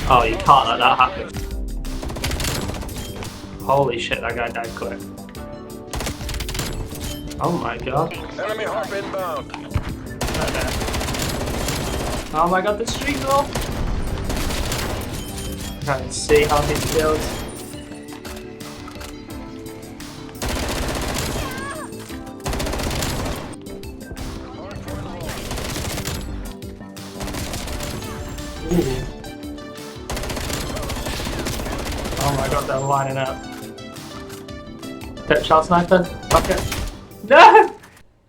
Oh, you can't let that happen. Holy shit, that guy died quick. Oh my god. Enemy hop inbound. Oh my god, the street roll! I can't see how he kills. Oh my god, they're lining up. Don't child sniper. Fuck it. No!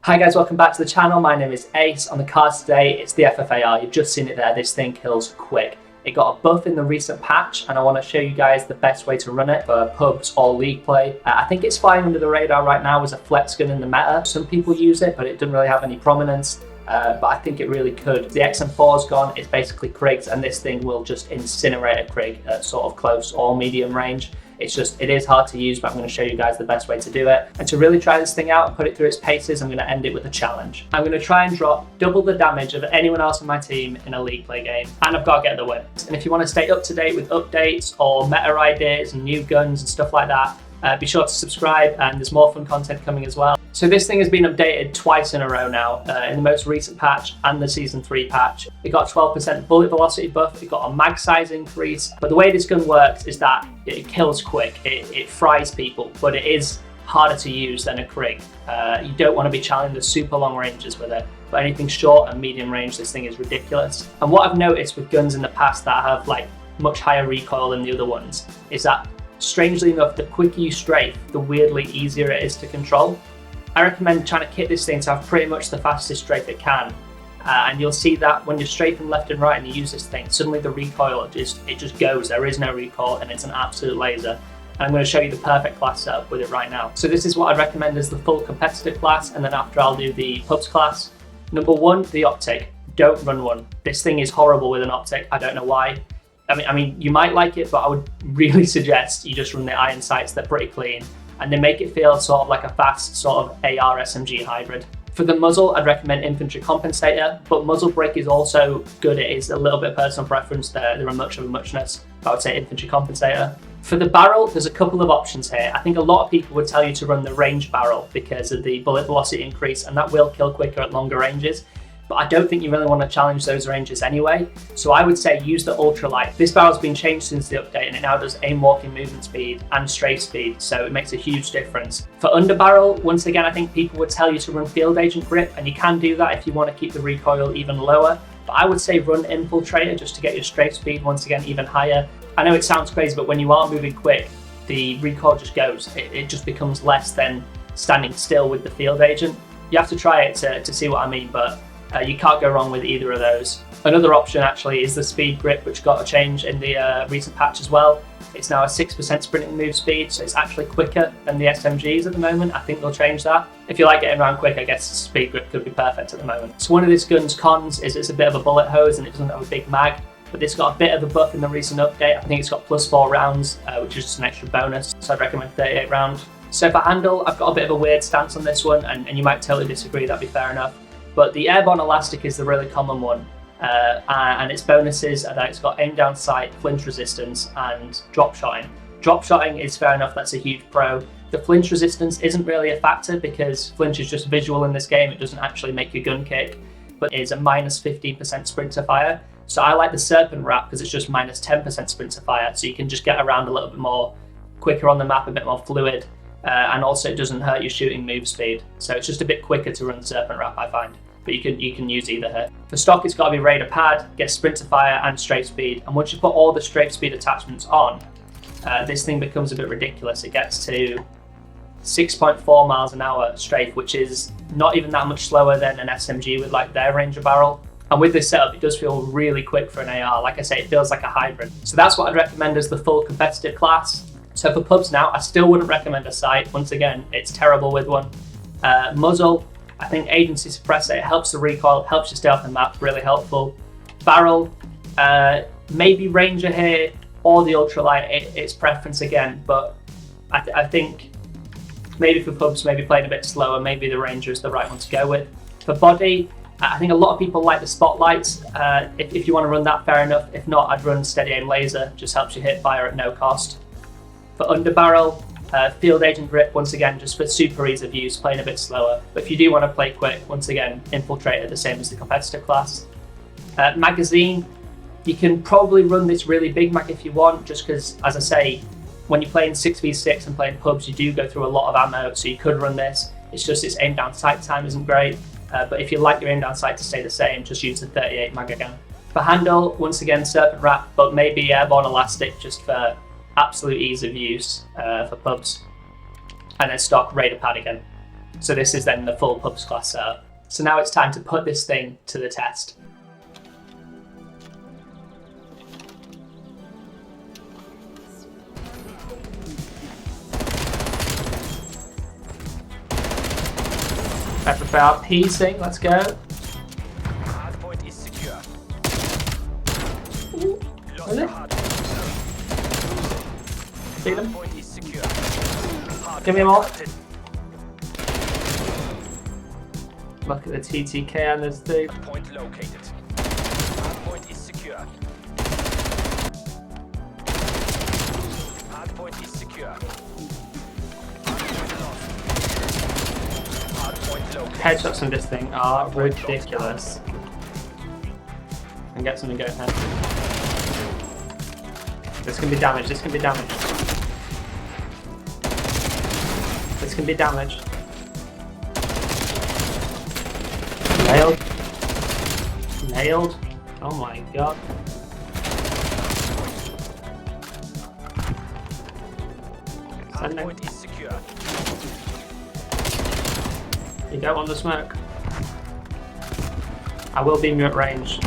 Hi guys, welcome back to the channel. My name is Ace. On the cards today, it's the FFAR. You've just seen it there. This thing kills quick. It got a buff in the recent patch, and I want to show you guys the best way to run it for pubs or league play. I think it's flying under the radar right now as a flex gun in the meta. Some people use it, but it doesn't really have any prominence. But I think it really could. The XM4's gone, it's basically Krigs, and this thing will just incinerate a Krig at sort of close or medium range. It is hard to use, but I'm going to show you guys the best way to do it. And to really try this thing out and put it through its paces, I'm going to end it with a challenge. I'm going to try and drop double the damage of anyone else on my team in a league play game, and I've got to get the win. And if you want to stay up to date with updates or meta ideas and new guns and stuff like that, be sure to subscribe, and there's more fun content coming as well. So this thing has been updated twice in a row now, in the most recent patch and the Season 3 patch. It got a 12% bullet velocity buff, it got a mag size increase, but the way this gun works is that it kills quick, it fries people, but it is harder to use than a Krig. You don't want to be challenging the super long ranges with it, but anything short and medium range, this thing is ridiculous. And what I've noticed with guns in the past that have like much higher recoil than the other ones is that, strangely enough, the quicker you strafe, the weirdly easier it is to control. I recommend trying to kit this thing to have pretty much the fastest strafe it can. And you'll see that when you're strafing left and right and you use this thing, suddenly the recoil, it just goes. There is no recoil and it's an absolute laser. And I'm going to show you the perfect class setup with it right now. So this is what I'd recommend as the full competitive class, and then after I'll do the pubs class. Number one, the optic. Don't run one. This thing is horrible with an optic. I don't know why. I mean, you might like it, but I would really suggest you just run the iron sights. They're pretty clean, and they make it feel sort of like a fast sort of AR SMG hybrid. For the muzzle, I'd recommend infantry compensator, but muzzle brake is also good. It is a little bit of personal preference. There are much of a muchness, but I would say infantry compensator. For the barrel, there's a couple of options here. I think a lot of people would tell you to run the range barrel because of the bullet velocity increase, and that will kill quicker at longer ranges. But I don't think you really want to challenge those ranges anyway. So I would say use the ultralight. This barrel's been changed since the update, and it now does aim, walking, movement speed and strafe speed. So it makes a huge difference. For underbarrel, once again, I think people would tell you to run field agent grip, and you can do that if you want to keep the recoil even lower. But I would say run infiltrator just to get your strafe speed once again even higher. I know it sounds crazy, but when you are moving quick, the recoil just goes. It just becomes less than standing still with the field agent. You have to try it to see what I mean, but you can't go wrong with either of those. Another option actually is the speed grip, which got a change in the recent patch as well. It's now a 6% sprinting move speed, so it's actually quicker than the SMGs at the moment. I think they'll change that. If you like getting around quick, I guess speed grip could be perfect at the moment. So one of this gun's cons is it's a bit of a bullet hose and it doesn't have a big mag, but this got a bit of a buff in the recent update. I think it's got +4 rounds, which is just an extra bonus, so I'd recommend 38 round. So for handle, I've got a bit of a weird stance on this one, and you might totally disagree, that'd be fair enough. But the airborne elastic is the really common one, and its bonuses are that it's got aim down sight, flinch resistance, and drop shotting. Drop shotting is fair enough, that's a huge pro. The flinch resistance isn't really a factor because flinch is just visual in this game, it doesn't actually make your gun kick, but it's a -15% sprint to fire. So I like the serpent wrap because it's just -10% sprint to fire, so you can just get around a little bit more quicker on the map, a bit more fluid. And also it doesn't hurt your shooting move speed. So it's just a bit quicker to run serpent wrap, I find. But you can use either here. For stock, it's got to be radar pad, get sprint to fire and strafe speed. And once you put all the strafe speed attachments on, this thing becomes a bit ridiculous. It gets to 6.4 miles an hour strafe, which is not even that much slower than an SMG with like their Ranger barrel. And with this setup, it does feel really quick for an AR. Like I say, it feels like a hybrid. So that's what I'd recommend as the full competitive class. So for pubs now, I still wouldn't recommend a sight. Once again, it's terrible with one. Muzzle, I think agency suppressor, it helps the recoil, helps you stay off the map, really helpful. Barrel, maybe Ranger here or the ultralight, it's preference again, but I think maybe for pubs, maybe playing a bit slower, maybe the Ranger is the right one to go with. For body, I think a lot of people like the spotlights. If you want to run that, fair enough. If not, I'd run steady aim laser, just helps you hit fire at no cost. For underbarrel, field agent grip, once again, just for super ease of use, playing a bit slower. But if you do want to play quick, once again, infiltrator, the same as the competitor class. Magazine, you can probably run this really big mag if you want, just because, as I say, when you're playing 6v6 and playing pubs, you do go through a lot of ammo, so you could run this. It's just its aim down sight time isn't great, but if you like your aim down sight to stay the same, just use the 38 mag again. For handle, once again, Serpent Wrap, but maybe Airborne Elastic just for absolute ease of use for pubs. And then stock Raider Pad again. So this is then the full pubs class setup. So now it's time to put this thing to the test. FFAR piecing, let's go. Hardpoint is secure. Really? Beat him. Hardpoint is secure. Give me them all. Look at the TTK on this thing. Point located. Hardpoint is secure. Hardpoint is secure. Hardpoint lost. Hardpoint located. Headshots on this thing are ridiculous. And get something going here. This can be damaged, this can be damaged. This can be damaged. Nailed. Nailed. Oh my god. Hardpoint is secure. You don't want the smoke. I will beam you at range.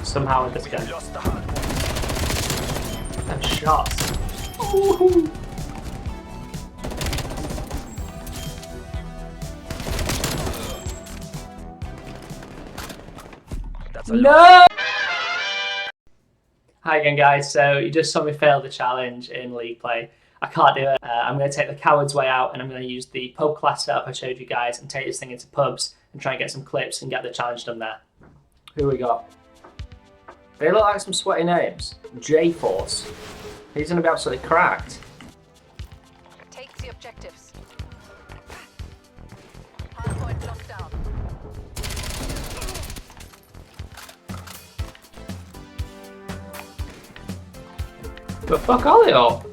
Somehow with this We gun. lost the hardpoint. And shots. Ooh. That's a No! Hi again guys, so you just saw me fail the challenge in League Play. I can't do it. I'm going to take the coward's way out and I'm going to use the pub class setup I showed you guys and take this thing into pubs and try and get some clips and get the challenge done there. Who we got? They look like some sweaty names. J-Force. He's going to be absolutely cracked. Take the objectives. Hardpoint locked down. The fuck are they all?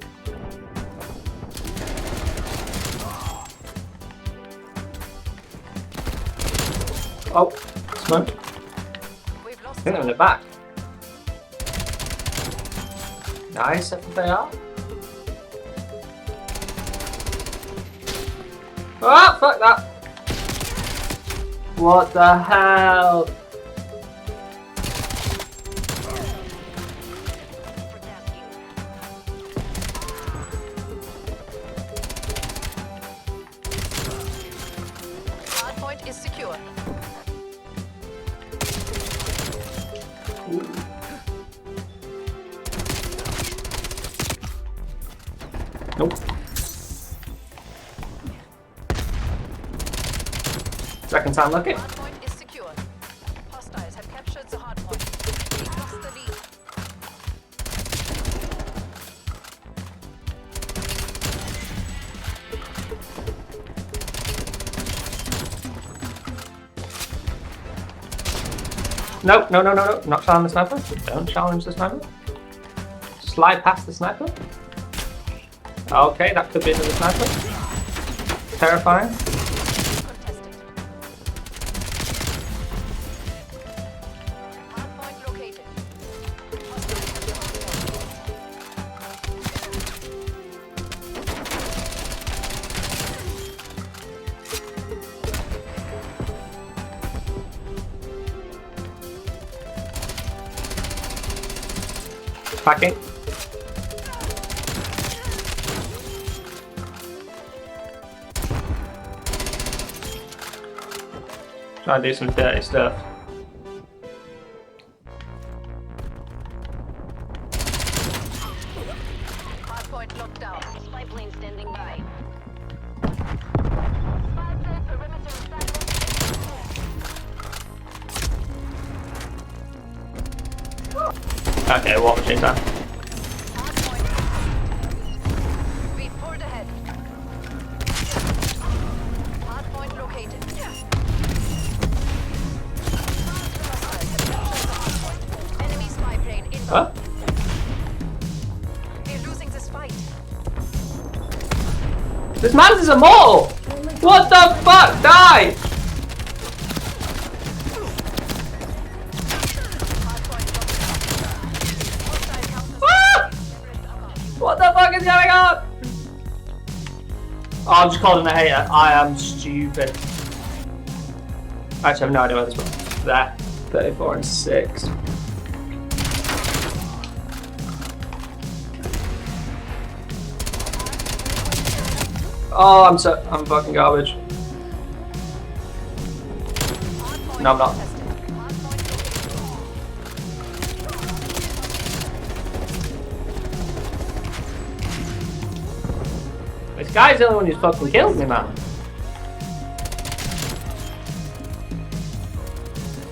Oh, smoke. We've lost I think they're in the back. Nice, FFAR. Ah, fuck that. What the hell? Hardpoint is secure. Nope. Second time lucky. Hardpoint is secure. Hostiles have captured the hardpoint. We've lost the lead. Nope, no, no, no, no. Not challenge the sniper. Don't challenge the sniper. Slide past the sniper. Okay, that could be another sniper. Terrifying. Contested. Hardpoint located. Hostiles have the hardpoint. Packing. Try and do some dirty stuff. Hardpoint locked down. Pipeline standing by. Okay, war machine time. Hardpoint. We poured ahead. Hardpoint located. Enemy spy plane inbound. Huh? We're losing this fight. This man's is immortal! What the fuck? Die! Ah! What the fuck is going on? Oh, I'm just calling him a hater. I am stupid. Actually, I have no idea where this was. There. 34 and 6. Oh, I'm fucking garbage. No, I'm not. This guy's the only one who's fucking killed me, man.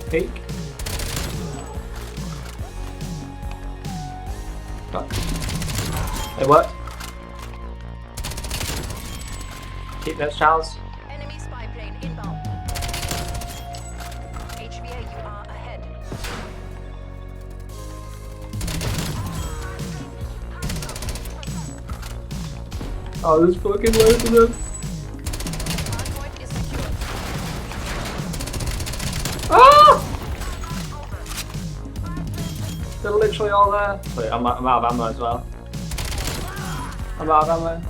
Peek. Fuck. It worked. Keep those channels. Enemy spy plane inbound. HVA, you are ahead. Oh, there's fucking loads of them. Hardpoint is secure. Ah! They're literally all there. Wait, I'm out of ammo as well. I'm out of ammo.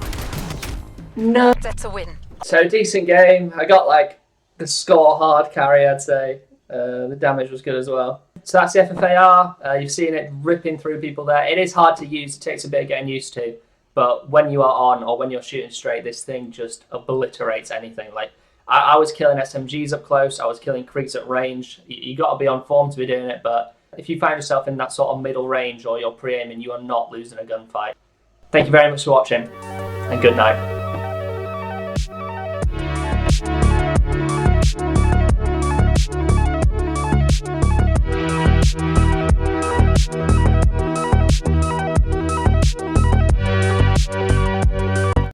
No. That's a win. So decent game. I got like the score hard carry, I'd say. The damage was good as well. So that's the FFAR. You've seen it ripping through people there. It is hard to use. It takes a bit of getting used to. But when you are on or when you're shooting straight, this thing just obliterates anything. Like I was killing SMGs up close. I was killing Kriegs at range. You got to be on form to be doing it. But if you find yourself in that sort of middle range or you're pre-aiming, you are not losing a gunfight. Thank you very much for watching and good night.